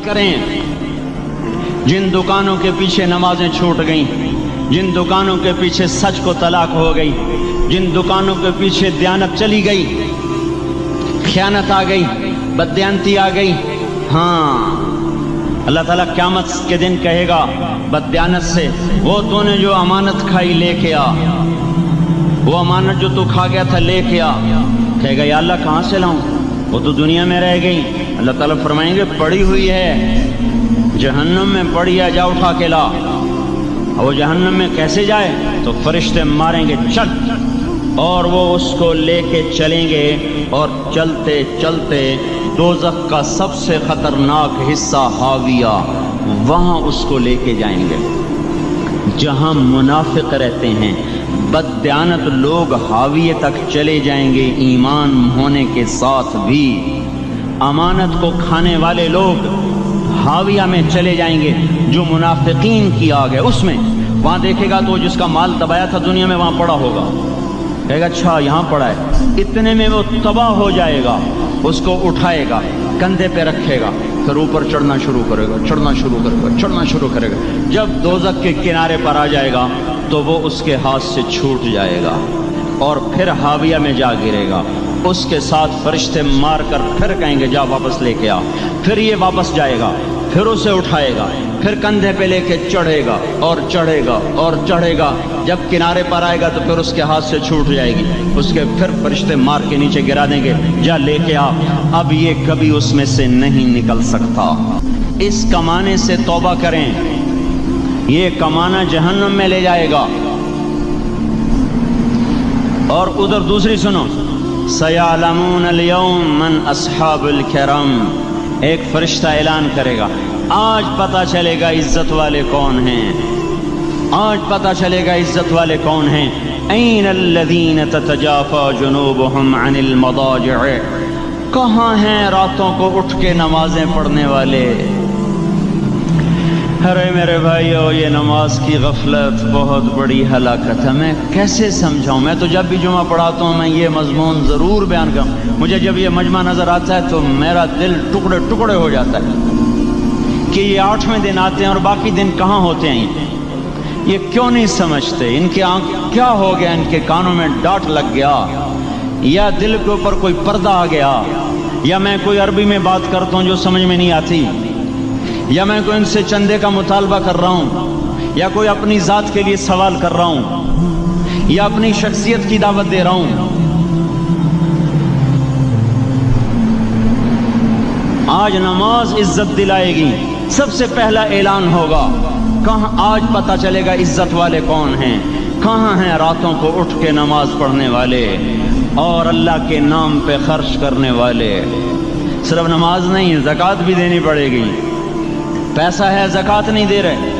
کریں جن دکانوں کے پیچھے نمازیں چھوٹ گئیں، جن دکانوں کے پیچھے سچ کو طلاق ہو گئی، جن دکانوں کے پیچھے دیانت چلی گئی، خیانت آ گئی، بددیانتی آ گئی. ہاں اللہ تعالیٰ قیامت کے دن کہے گا بددیانت سے، وہ تو نے جو امانت کھائی لے کے آ، وہ امانت جو تو کھا گیا تھا لے کے آ. کہے گا یا اللہ کہاں سے لاؤں، وہ تو دنیا میں رہ گئی. اللہ تعالیٰ فرمائیں گے پڑی ہوئی ہے جہنم میں، پڑی ہے، جا اٹھا کے لا. اور وہ جہنم میں کیسے جائے؟ تو فرشتے ماریں گے چل، اور وہ اس کو لے کے چلیں گے، اور چلتے چلتے دوزخ کا سب سے خطرناک حصہ حاویہ، وہاں اس کو لے کے جائیں گے جہاں منافق رہتے ہیں. بددیانت لوگ حاویہ تک چلے جائیں گے ایمان ہونے کے ساتھ بھی. امانت کو کھانے والے لوگ حاویہ میں چلے جائیں گے جو منافقین کی آگ ہے اس میں. وہاں دیکھے گا تو جس کا مال دبایا تھا دنیا میں وہاں پڑا ہوگا، کہے گا اچھا یہاں پڑا ہے، اتنے میں وہ تباہ ہو جائے گا. اس کو اٹھائے گا، کندھے پہ رکھے گا، پھر اوپر چڑھنا شروع کرے گا، چڑھنا شروع کرے گا، چڑھنا شروع کرے گا. جب دوزخ کے کنارے پر آ جائے گا تو وہ اس کے ہاتھ سے چھوٹ جائے گا اور پھر حاویہ میں جا گرے گا. اس کے ساتھ فرشتے مار کر پھر کہیں گے جا واپس لے کے آ. پھر یہ واپس جائے گا، پھر اسے اٹھائے گا، پھر کندھے پہ لے کے چڑھے گا اور چڑھے گا اور چڑھے گا. جب کنارے پر آئے گا تو پھر اس کے ہاتھ سے چھوٹ جائے گی، اس کے پھر فرشتے مار کے نیچے گرا دیں گے جا لے کے آ. اب یہ کبھی اس میں سے نہیں نکل سکتا. اس کمانے سے توبہ کریں، یہ کمانا جہنم میں لے جائے گا. اور ادھر دوسری سنو، سَيَعْلَمُونَ الْيَوْمَ مَنْ أَصْحَابُ الْكِرَامِ، ایک فرشتہ اعلان کرے گا آج پتہ چلے گا عزت والے کون ہیں، آج پتہ چلے گا عزت والے کون ہیں. أَيْنَ الَّذِينَ تَتَجَافَى جُنُوبُهُمْ عَنِ الْمَضَاجِعِ، کہاں ہیں راتوں کو اٹھ کے نمازیں پڑھنے والے. ارے میرے بھائیو، یہ نماز کی غفلت بہت بڑی ہلاکت ہے. میں کیسے سمجھاؤں؟ میں تو جب بھی جمعہ پڑھاتا ہوں میں یہ مضمون ضرور بیان کروں. مجھے جب یہ مجمع نظر آتا ہے تو میرا دل ٹکڑے ٹکڑے ہو جاتا ہے کہ یہ 8ویں دن آتے ہیں اور باقی دن کہاں ہوتے ہیں. یہ کیوں نہیں سمجھتے؟ ان کے آنکھ کیا ہو گیا؟ ان کے کانوں میں ڈاٹ لگ گیا، یا دل کے اوپر کوئی پردہ آ گیا، یا میں کوئی عربی میں بات کرتا ہوں جو سمجھ میں نہیں آتی، یا میں کوئی ان سے چندے کا مطالبہ کر رہا ہوں، یا کوئی اپنی ذات کے لیے سوال کر رہا ہوں، یا اپنی شخصیت کی دعوت دے رہا ہوں. آج نماز عزت دلائے گی. سب سے پہلا اعلان ہوگا، کہاں آج پتہ چلے گا عزت والے کون ہیں، کہاں ہیں راتوں کو اٹھ کے نماز پڑھنے والے اور اللہ کے نام پہ خرچ کرنے والے. صرف نماز نہیں، زکوٰۃ بھی دینی پڑے گی. پیسہ ہے زکوٰۃ نہیں دے رہے،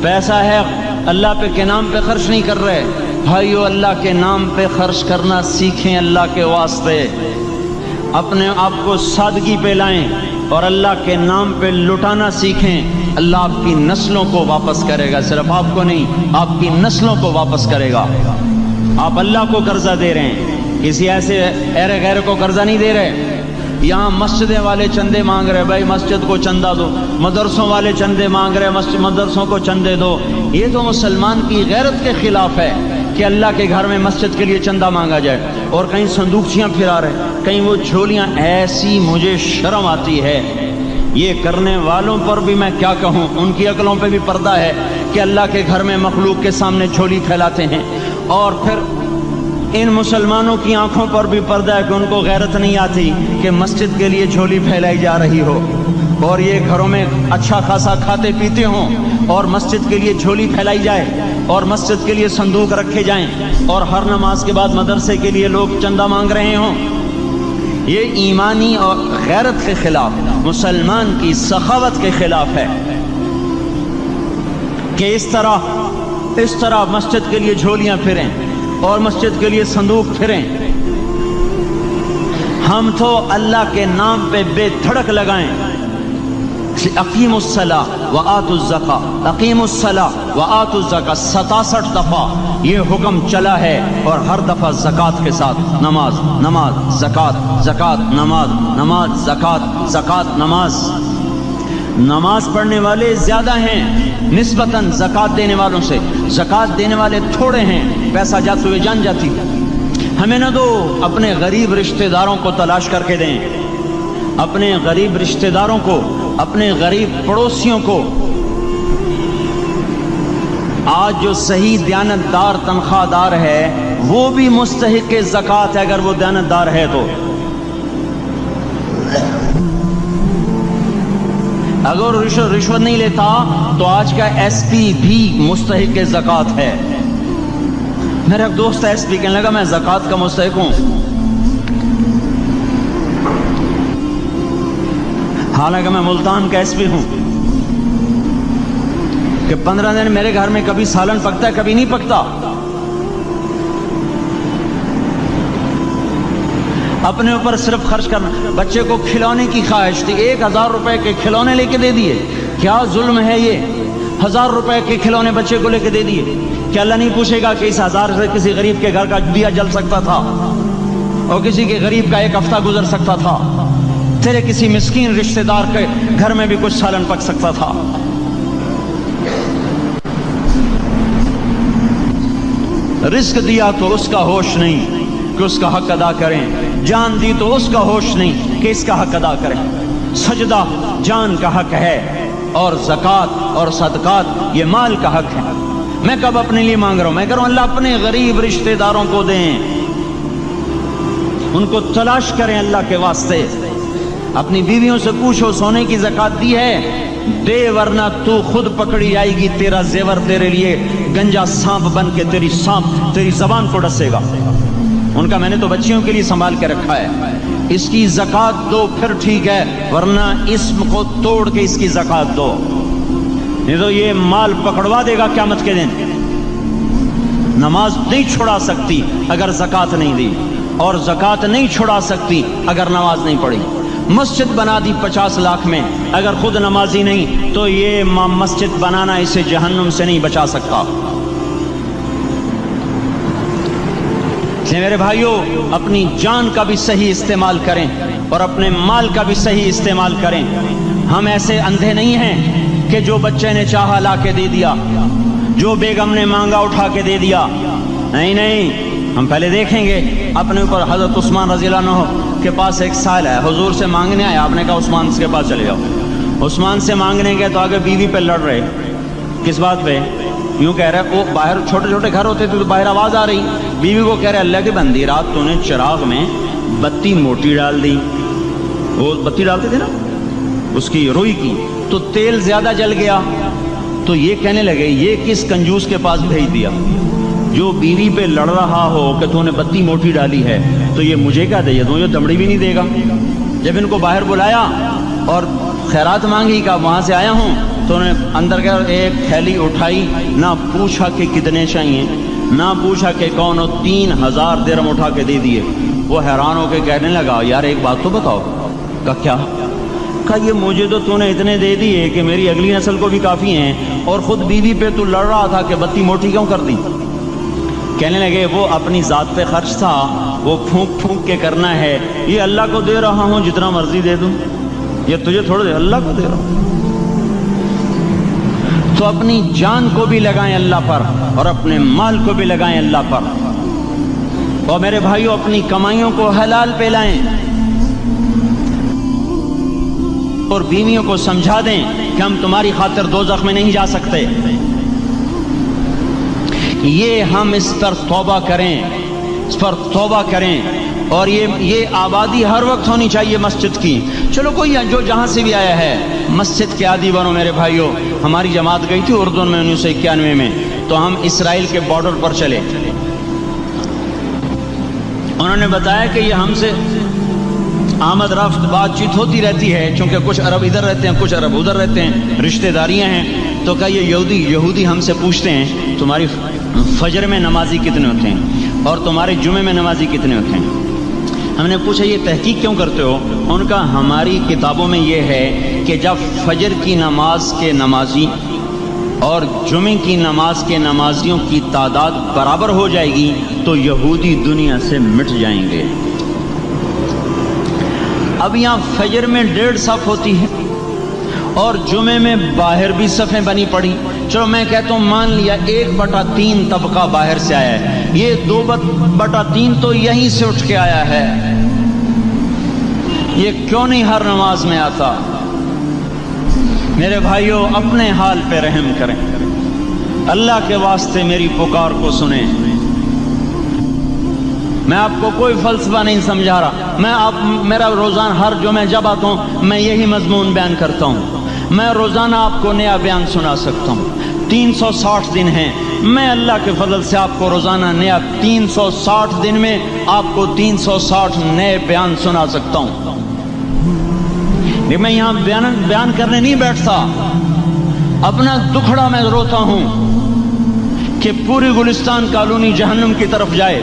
پیسہ ہے اللہ پہ کے نام پہ خرچ نہیں کر رہے. بھائیو، اللہ کے نام پہ خرچ کرنا سیکھیں اللہ کے واسطے. اپنے آپ کو سادگی پہ لائیں اور اللہ کے نام پہ لٹانا سیکھیں. اللہ آپ کی نسلوں کو واپس کرے گا، صرف آپ کو نہیں، آپ کی نسلوں کو واپس کرے گا. آپ اللہ کو قرضہ دے رہے ہیں، کسی ایسے ایرے غیر کو قرضہ نہیں دے رہے. یہاں مسجدیں والے چندے مانگ رہے، بھائی مسجد کو چندہ دو. مدرسوں والے چندے مانگ رہے، مدرسوں کو چندے دو. یہ تو مسلمان کی غیرت کے خلاف ہے کہ اللہ کے گھر میں مسجد کے لیے چندہ مانگا جائے. اور کہیں صندوقچیاں پھرا رہے، کہیں وہ جھولیاں. ایسی مجھے شرم آتی ہے. یہ کرنے والوں پر بھی میں کیا کہوں، ان کی عقلوں پہ بھی پردہ ہے کہ اللہ کے گھر میں مخلوق کے سامنے جھولی پھیلاتے ہیں. اور پھر ان مسلمانوں کی آنکھوں پر بھی پردہ ہے کہ ان کو غیرت نہیں آتی کہ مسجد کے لیے جھولی پھیلائی جا رہی ہو، اور یہ گھروں میں اچھا خاصا کھاتے پیتے ہوں اور مسجد کے لیے جھولی پھیلائی جائے اور مسجد کے لیے صندوق رکھے جائیں اور ہر نماز کے بعد مدرسے کے لیے لوگ چندہ مانگ رہے ہوں. یہ ایمانی اور غیرت کے خلاف، مسلمان کی سخاوت کے خلاف ہے کہ اس طرح مسجد کے لیے جھولیاں پھریں اور مسجد کے لیے صندوق پھریں. ہم تو اللہ کے نام پہ بے دھڑک لگائیں. اقیموا الصلاۃ وآتوا الزکاۃ، اقیموا الصلاۃ وآتوا الزکاۃ 67 دفعہ یہ حکم چلا ہے، اور ہر دفعہ زکوٰۃ کے ساتھ نماز، نماز زکوٰۃ، زکوٰۃ نماز، نماز زکوٰۃ، زکوٰۃ نماز. نماز پڑھنے والے زیادہ ہیں نسبتاً زکوٰۃ دینے والوں سے، زکوٰۃ دینے والے تھوڑے ہیں، پیسہ جاتے ہوئے جان جاتی۔ ہمیں نہ دو، اپنے غریب رشتہ داروں کو تلاش کر کے دیں، اپنے غریب رشتہ داروں کو، اپنے غریب پڑوسیوں کو۔ آج جو صحیح دیانت دار تنخواہ دار ہے وہ بھی مستحق زکوٰۃ ہے اگر وہ دیانت دار ہے تو۔ اگر رشوت نہیں لیتا تو آج کا ایس پی بھی مستحق زکوٰۃ ہے۔ میرا ایک دوست ایس پی کہنے لگا میں زکوٰۃ کا مستحق ہوں، حالانکہ میں ملتان کا ایس پی ہوں، کہ 15 دن میرے گھر میں کبھی سالن پکتا ہے کبھی نہیں پکتا۔ اپنے اوپر صرف خرچ کرنا۔ بچے کو کھلونے کی خواہش تھی، 1000 روپے کے کھلونے لے کے دے دیے، کیا ظلم ہے یہ؟ 1000 روپے کے کھلونے بچے کو لے کے دے دیے، کہ اللہ نہیں پوچھے گا کہ اس 1000 سے کسی غریب کے گھر کا دیا جل سکتا تھا اور کسی کے غریب کا ایک ہفتہ گزر سکتا تھا، تیرے کسی مسکین رشتہ دار کے گھر میں بھی کچھ سالن پک سکتا تھا۔ رزق دیا تو اس کا ہوش نہیں کہ اس کا حق ادا کریں، جان دی تو اس کا ہوش نہیں کہ اس کا حق ادا کریں۔ سجدہ جان کا حق ہے اور زکوٰۃ اور صدقات یہ مال کا حق ہے۔ میں کب اپنے لیے مانگ رہا ہوں؟ میں کہہ رہا ہوں اللہ اپنے غریب رشتہ داروں کو دیں، ان کو تلاش کریں اللہ کے واسطے۔ اپنی بیویوں سے پوچھو سونے کی زکوٰۃ دی ہے؟ دے ورنہ تو خود پکڑی جائے گی، تیرا زیور تیرے لیے گنجا سانپ بن کے تیری زبان کو ڈسے گا۔ ان کا میں نے تو بچیوں کے لیے سنبھال کے رکھا ہے، اس کی زکوٰۃ دو پھر ٹھیک ہے، ورنہ اسم کو توڑ کے اس کی زکوٰۃ دو، نہیں تو یہ مال پکڑوا دے گا قیامت کے دن۔ نماز نہیں چھڑا سکتی اگر زکوٰۃ نہیں دی، اور زکوٰۃ نہیں چھڑا سکتی اگر نماز نہیں پڑھی۔ مسجد بنا دی 50 لاکھ میں، اگر خود نمازی نہیں تو یہ مسجد بنانا اسے جہنم سے نہیں بچا سکتا۔ میرے بھائیوں، اپنی جان کا بھی صحیح استعمال کریں اور اپنے مال کا بھی صحیح استعمال کریں۔ ہم ایسے اندھے نہیں ہیں کہ جو بچے نے چاہا لا کے دے دیا، جو بیگم نے مانگا اٹھا کے دے دیا۔ نہیں، ہم پہلے دیکھیں گے اپنے اوپر۔ حضرت عثمان رضی اللہ عنہ کے پاس ایک سائل ہے، حضور سے مانگنے آیا، آپ نے کہا عثمان کے پاس چلے جاؤ۔ عثمان سے مانگنے گئے تو آگے بیوی پہ لڑ رہے، کس بات پہ؟ یوں کہہ رہے وہ باہر چھوٹے چھوٹے گھر ہوتے تھے تو باہر آواز آ رہی، بیوی کو کہہ رہے اللہ کی بندی رات تو نے چراغ میں بتی موٹی ڈال دی، وہ بتی ڈالتے تھے نا اس کی روئی کی، تو تیل زیادہ جل گیا۔ تو یہ کہنے لگے یہ کس کنجوس کے پاس بھیج دیا؟ جو بیوی پہ لڑ رہا ہو کہ تو نے بتی موٹی ڈالی ہے تو یہ مجھے کیا دے دوں، یہ دمڑی بھی نہیں دے گا۔ جب ان کو باہر بلایا اور خیرات مانگی کہ وہاں سے آیا ہوں، تو انہوں نے اندر گیا، ایک تھیلی اٹھائی، نہ پوچھا کہ کتنے چاہیے، نہ پوچھا کہ کون ہو، 3000 درہم اٹھا کے دے دیے۔ وہ حیران ہو کے کہنے لگا یار ایک بات تو بتاؤ۔ کہا کیا؟ کہا یہ مجھے تو نے اتنے دے دیے کہ میری اگلی نسل کو بھی کافی ہیں، اور خود بیوی پہ تو لڑ رہا تھا کہ بتی موٹی کیوں کر دی؟ کہنے لگے وہ اپنی ذات پہ خرچ تھا، وہ پھونک پھونک کے کرنا ہے، یہ اللہ کو دے رہا ہوں جتنا مرضی دے دوں، یہ تجھے تھوڑا دے، اللہ کو دے رہا ہوں۔ تو اپنی جان کو بھی لگائیں اللہ پر اور اپنے مال کو بھی لگائیں اللہ پر۔ اور میرے بھائیوں اپنی کمائیوں کو حلال پہ لائیں اور بیویوں کو سمجھا دیں کہ ہم تمہاری خاطر دوزخ میں نہیں جا سکتے۔ یہ ہم اس پر توبہ کریں، اس پر توبہ کریں، اور یہ آبادی ہر وقت ہونی چاہیے مسجد کی۔ چلو کوئی جو جہاں سے بھی آیا ہے مسجد کے عادی بنو میرے بھائیوں۔ ہماری جماعت گئی تھی اردن میں 1991 میں، تو ہم اسرائیل کے بارڈر پر چلے۔ انہوں نے بتایا کہ یہ ہم سے آمد رفت بات چیت ہوتی رہتی ہے، چونکہ کچھ عرب ادھر رہتے ہیں کچھ عرب ادھر رہتے ہیں، رشتہ داریاں ہیں۔ تو کہا یہ یہودی ہم سے پوچھتے ہیں تمہاری فجر میں نمازی کتنے ہوتے ہیں اور تمہارے جمعے میں نمازی کتنے ہوتے ہیں؟ ہم نے پوچھا یہ تحقیق کیوں کرتے ہو؟ ان کا ہماری کتابوں میں یہ ہے کہ جب فجر کی نماز کے نمازی اور جمعے کی نماز کے نمازیوں کی تعداد برابر ہو جائے گی تو یہودی دنیا سے مٹ جائیں گے۔ اب یہاں فجر میں 1.5 صف ہوتی ہے اور جمعے میں باہر بھی صفیں بنی پڑی. چلو میں کہتا ہوں مان لیا 1/3 طبقہ باہر سے آیا ہے, یہ 2/3 تو یہیں سے اٹھ کے آیا ہے. یہ کیوں نہیں ہر نماز میں آتا؟ میرے بھائیوں اپنے حال پہ رحم کریں, اللہ کے واسطے میری پکار کو سنیں. میں آپ کو کوئی فلسفہ نہیں سمجھا رہا. میرا روزانہ ہر جمعہ جب آتا ہوں میں یہی مضمون بیان کرتا ہوں. میں روزانہ آپ کو نیا بیان سنا سکتا ہوں. 360 دن ہیں, میں اللہ کے فضل سے آپ کو روزانہ نیا 360 دن میں آپ کو 360 نئے بیان سنا سکتا ہوں. میں یہاں بیان کرنے نہیں بیٹھتا, اپنا دکھڑا میں روتا ہوں کہ پوری گلستان کالونی جہنم کی طرف جائے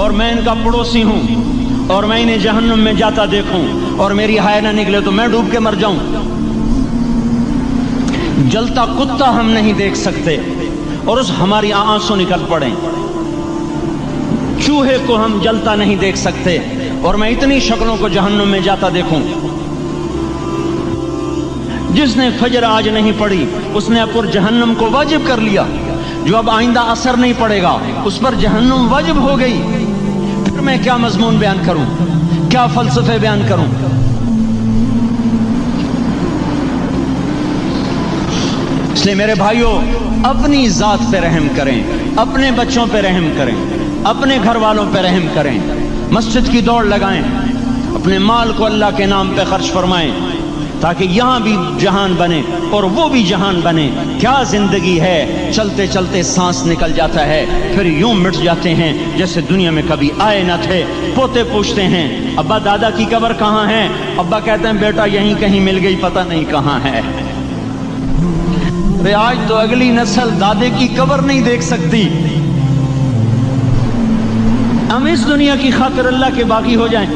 اور میں ان کا پڑوسی ہوں اور میں انہیں جہنم میں جاتا دیکھوں اور میری ہائے نہ نکلے تو میں ڈوب کے مر جاؤں. جلتا کتا ہم نہیں دیکھ سکتے اور اس ہماری آنسو نکل پڑیں. چوہے کو ہم جلتا نہیں دیکھ سکتے اور میں اتنی شکلوں کو جہنم میں جاتا دیکھوں. جس نے فجر آج نہیں پڑھی اس نے پر جہنم کو واجب کر لیا. جو اب آئندہ اثر نہیں پڑے گا اس پر جہنم واجب ہو گئی. پھر میں کیا مضمون بیان کروں, کیا فلسفے بیان کروں؟ اس لیے میرے بھائیوں اپنی ذات پہ رحم کریں, اپنے بچوں پہ رحم کریں, اپنے گھر والوں پہ رحم کریں. مسجد کی دوڑ لگائیں, اپنے مال کو اللہ کے نام پہ خرچ فرمائیں تاکہ یہاں بھی جہان بنے اور وہ بھی جہان بنے. کیا زندگی ہے, چلتے چلتے سانس نکل جاتا ہے پھر یوں مٹ جاتے ہیں جیسے دنیا میں کبھی آئے نہ تھے. پوتے پوچھتے ہیں ابا دادا کی قبر کہاں ہے؟ ابا کہتے ہیں بیٹا یہیں کہیں مل گئی, پتہ نہیں کہاں ہے. آج تو اگلی نسل دادے کی قبر نہیں دیکھ سکتی. ہم اس دنیا کی خاطر اللہ کے باقی ہو جائیں.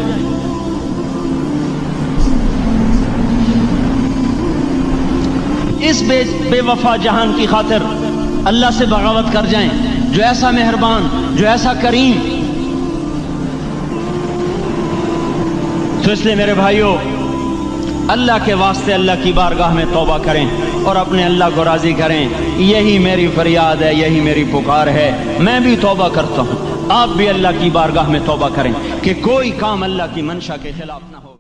اس بے وفا جہان کی خاطر اللہ سے بغاوت کر جائیں جو ایسا مہربان, جو ایسا کریم. تو اس لیے میرے بھائیوں اللہ کے واسطے اللہ کی بارگاہ میں توبہ کریں اور اپنے اللہ کو راضی کریں. یہی میری فریاد ہے, یہی میری پکار ہے. میں بھی توبہ کرتا ہوں, آپ بھی اللہ کی بارگاہ میں توبہ کریں کہ کوئی کام اللہ کی منشا کے خلاف نہ ہو.